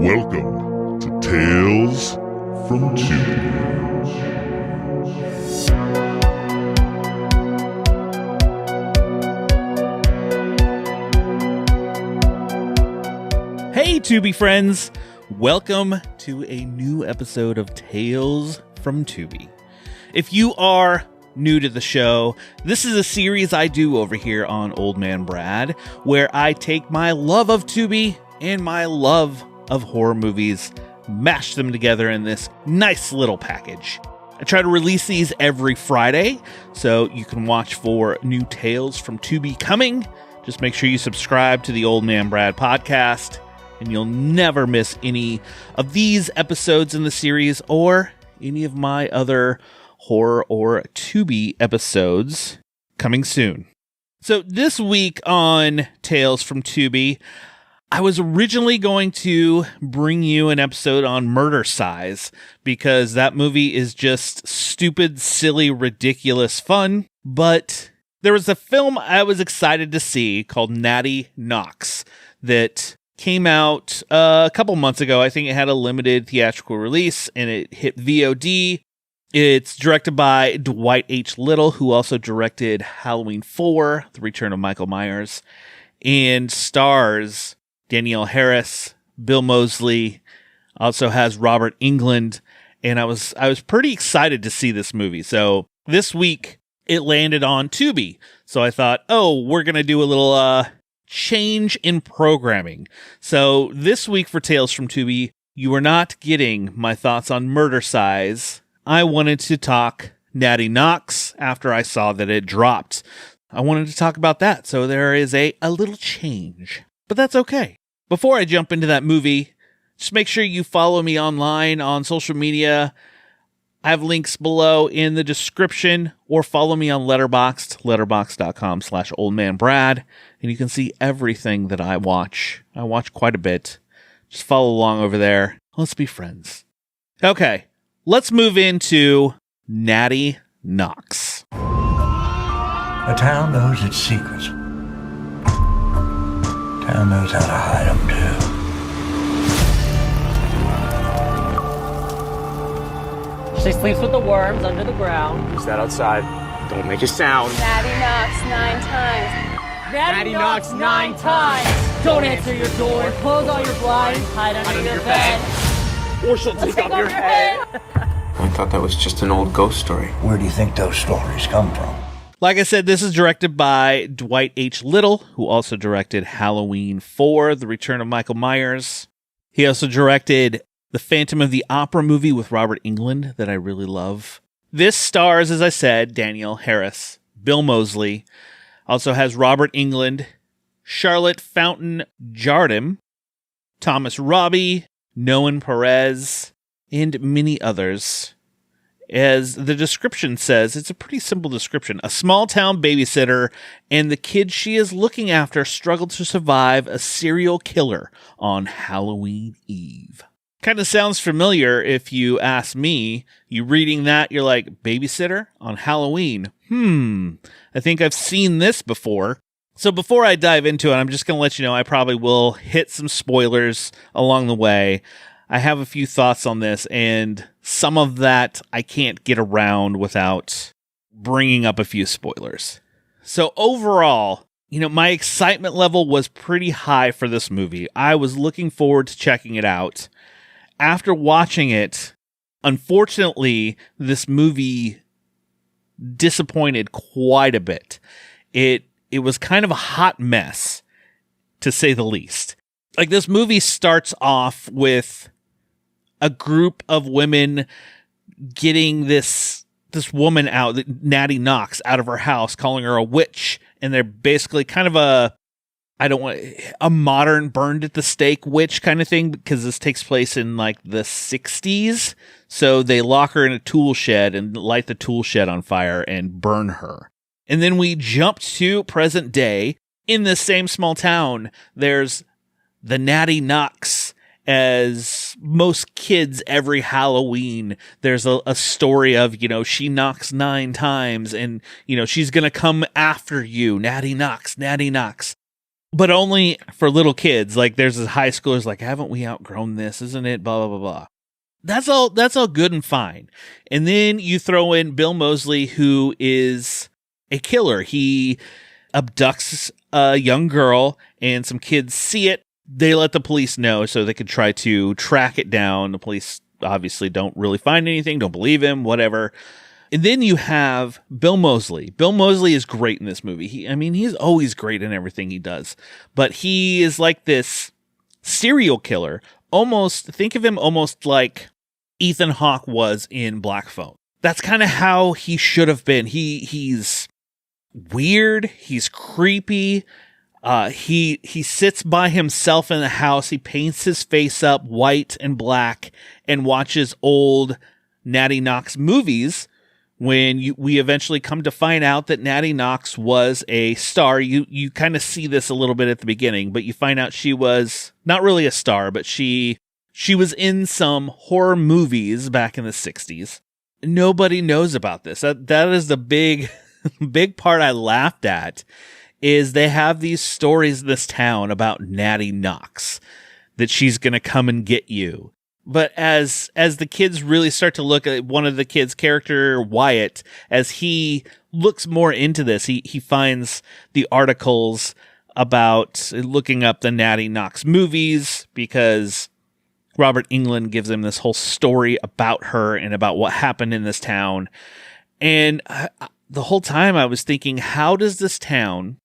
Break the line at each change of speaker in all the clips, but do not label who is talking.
Welcome to Tales from Tubi.
Hey Tubi friends! Welcome to a new episode of Tales from Tubi. If you are new to the show, this is a series I do over here on Old Man Brad, where I take my love of Tubi and my love of horror movies, mash them together in this nice little package. I try to release these every Friday, so you can watch for new Tales from Tubi coming. Just make sure you subscribe to the Old Man Brad podcast, and you'll never miss any of these episodes in the series or any of my other horror or Tubi episodes coming soon. So this week on Tales from Tubi, I was originally going to bring you an episode on Murder Size because that movie is just stupid, silly, ridiculous fun. But there was a film I was excited to see called Natty Knocks that came out a couple months ago. I think it had a limited theatrical release and it hit VOD. It's directed by Dwight H. Little, who also directed Halloween 4, The Return of Michael Myers, and stars Danielle Harris, Bill Moseley, also has Robert Englund, and I was pretty excited to see this movie. So this week it landed on Tubi. So I thought, we're going to do a little change in programming. So this week for Tales from Tubi, you are not getting my thoughts on Murder Size. I wanted to talk Natty Knocks after I saw that it dropped. I wanted to talk about that, so there is a little change. But that's okay. Before I jump into that movie, just make sure you follow me online on social media. I have links below in the description, or follow me on Letterboxd, letterboxd.com/oldmanbrad, and you can see everything that I watch. I watch quite a bit. Just follow along over there. Let's be friends. Okay. Let's move into Natty Knocks.
A town knows its secrets. A town knows how to hide them,
too. She sleeps with the worms under the ground.
Who's that outside? Don't make a sound.
Natty knocks 9 times.
Natty knocks 9 times. Don't answer your door. Close all your blinds. Hide under your bed.
Or she'll take off your head.
I thought that was just an old ghost story.
Where do you think those stories come from?
Like I said, this is directed by Dwight H. Little, who also directed Halloween 4, The Return of Michael Myers. He also directed the Phantom of the Opera movie with Robert Englund that I really love. This stars, as I said, Danielle Harris, Bill Moseley, also has Robert Englund, Charlotte Fountain Jardim, Thomas Robbie, Noan Perez, and many others. As the description says, it's a pretty simple description. A small-town babysitter and the kids she is looking after struggle to survive a serial killer on Halloween Eve. Kind of sounds familiar if you ask me. You reading that, you're like, babysitter on Halloween? I think I've seen this before. So before I dive into it, I'm just going to let you know I probably will hit some spoilers along the way. I have a few thoughts on this, and some of that I can't get around without bringing up a few spoilers. So overall, my excitement level was pretty high for this movie. I was looking forward to checking it out. After watching it, unfortunately, this movie disappointed quite a bit. It was kind of a hot mess, to say the least. Like, this movie starts off with a group of women getting this woman out, Natty Knocks, out of her house, calling her a witch. And they're basically kind of a modern burned at the stake witch kind of thing, because this takes place in like the 60s. So they lock her in a tool shed and light the tool shed on fire and burn her. And then we jump to present day. In this same small town, there's the Natty Knocks. As most kids every Halloween, there's a story of, she knocks 9 times and, she's going to come after you. Natty Knocks, Natty Knocks. but only for little kids. Like there's this high schoolers like, haven't we outgrown this? Isn't it? Blah, blah, blah, blah. That's all good and fine. And then you throw in Bill Moseley, who is a killer. He abducts a young girl and some kids see it. They let the police know so they could try to track it down. The police obviously don't really find anything, don't believe him, whatever. And then you have Bill Moseley. Bill Moseley is great in this movie. He's always great in everything he does. But he is like this serial killer. Think of him almost like Ethan Hawke was in Black Phone. That's kind of how he should have been. He's weird. He's creepy. He sits by himself in the house. He paints his face up white and black and watches old Natty Knocks movies. When we eventually come to find out that Natty Knocks was a star, you kind of see this a little bit at the beginning, but you find out she was not really a star, but she was in some horror movies back in the 60s. Nobody knows about this. That is the big part I laughed at, is they have these stories in this town about Natty Knocks, that she's going to come and get you. But as the kids really start to look at one of the kids' character, Wyatt, as he looks more into this, he finds the articles about looking up the Natty Knocks movies, because Robert Englund gives him this whole story about her and about what happened in this town. And the whole time I was thinking, how does this town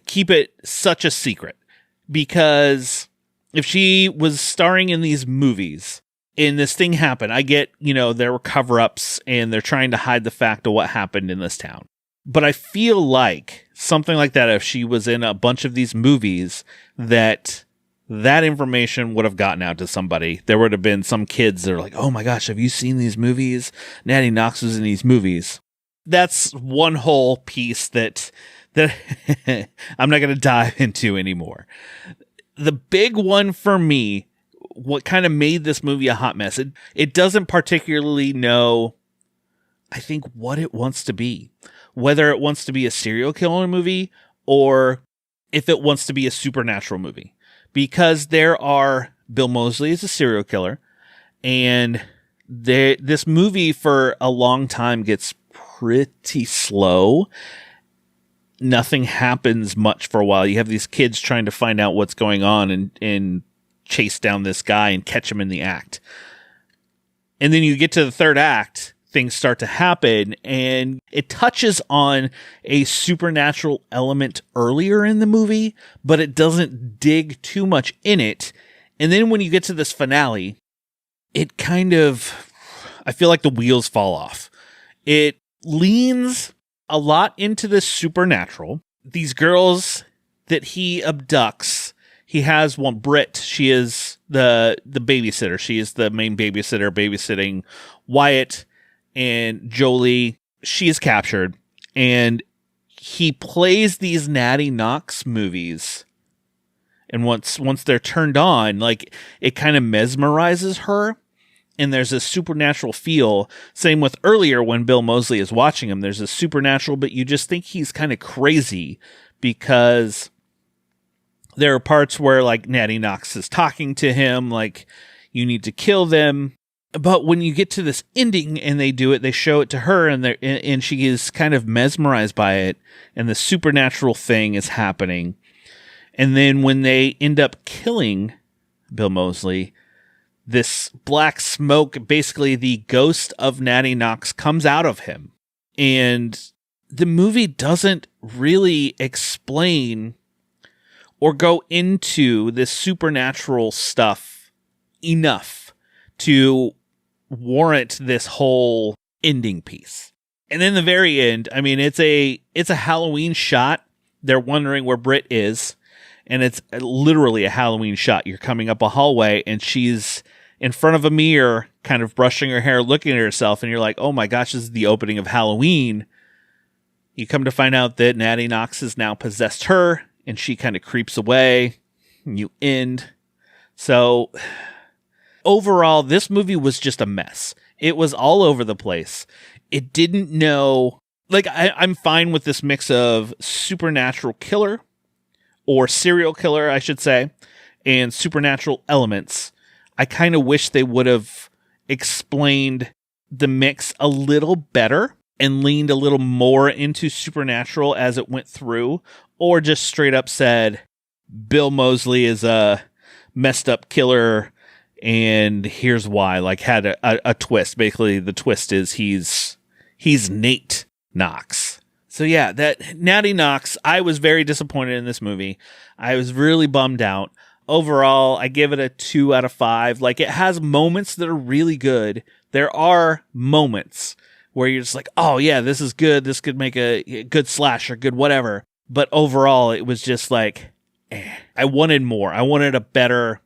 keep it such a secret? Because if she was starring in these movies and this thing happened, I get, there were cover-ups and they're trying to hide the fact of what happened in this town. But I feel like something like that, if she was in a bunch of these movies, that information would have gotten out to somebody. There would have been some kids that are like, oh my gosh, have you seen these movies? Natty Knocks was in these movies. That's one whole piece that I'm not going to dive into anymore. The big one for me, what kind of made this movie a hot mess, it doesn't particularly know, I think, what it wants to be. Whether it wants to be a serial killer movie or if it wants to be a supernatural movie. Because Bill Moseley is a serial killer, and this movie for a long time gets pretty slow. Nothing happens much for a while. You have these kids trying to find out what's going on and chase down this guy and catch him in the act. And then you get to the third act, things start to happen, and it touches on a supernatural element earlier in the movie, but it doesn't dig too much in it. And then when you get to this finale, it I feel like the wheels fall off. It leans a lot into the supernatural. These girls that he abducts, he has one, Britt. She is the babysitter. She is the main babysitter, babysitting Wyatt and Jolie. She is captured, and he plays these Natty Knocks movies. And once they're turned on, like, it kind of mesmerizes her. And there's a supernatural feel. Same with earlier when Bill Moseley is watching him. There's a supernatural, but you just think he's kind of crazy, because there are parts where, like, Natty Knocks is talking to him, like, you need to kill them. But when you get to this ending and they do it, they show it to her, and she is kind of mesmerized by it, and the supernatural thing is happening. And then when they end up killing Bill Moseley, this black smoke, basically the ghost of Natty Knocks, comes out of him. And the movie doesn't really explain or go into this supernatural stuff enough to warrant this whole ending piece. And then the very end, it's a Halloween shot. They're wondering where Britt is. And it's literally a Halloween shot. You're coming up a hallway and she's in front of a mirror, kind of brushing her hair, looking at herself, and you're like, oh my gosh, this is the opening of Halloween. You come to find out that Natty Knocks has now possessed her, and she kind of creeps away, and you end. So, overall, this movie was just a mess. It was all over the place. It didn't know, like, I'm fine with this mix of supernatural killer or serial killer, I should say, and supernatural elements, I kind of wish they would have explained the mix a little better and leaned a little more into supernatural as it went through, or just straight up said, Bill Moseley is a messed up killer, and here's why. Like, had a twist. Basically, the twist is he's Nate Knocks. So yeah, that Natty Knocks, I was very disappointed in this movie. I was really bummed out. Overall, I give it a 2 out of 5. Like, it has moments that are really good. There are moments where you're just like, oh yeah, this is good. This could make a good slasher, good whatever. But overall, it was just like, I wanted more. I wanted a better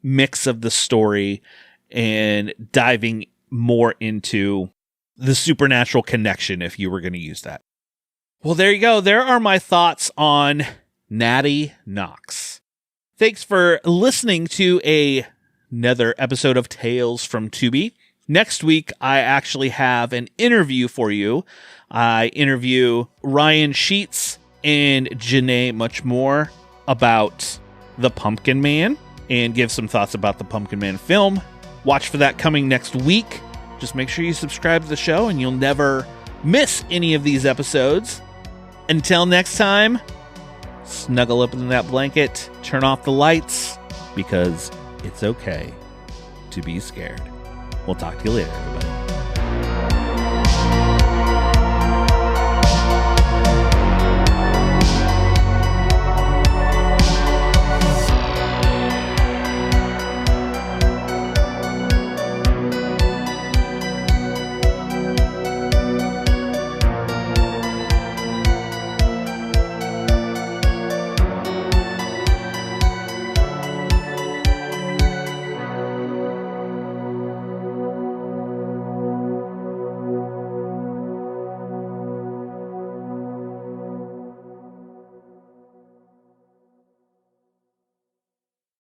mix of the story and diving more into the supernatural connection, if you were going to use that. Well, there you go. There are my thoughts on Natty Knocks. Thanks for listening to another episode of Tales from Tubi. Next week, I actually have an interview for you. I interview Ryan Sheets and Janae Muchmore about The Pumpkin Man and give some thoughts about the Pumpkin Man film. Watch for that coming next week. Just make sure you subscribe to the show and you'll never miss any of these episodes. Until next time, snuggle up in that blanket, turn off the lights, because it's okay to be scared. We'll talk to you later, everybody.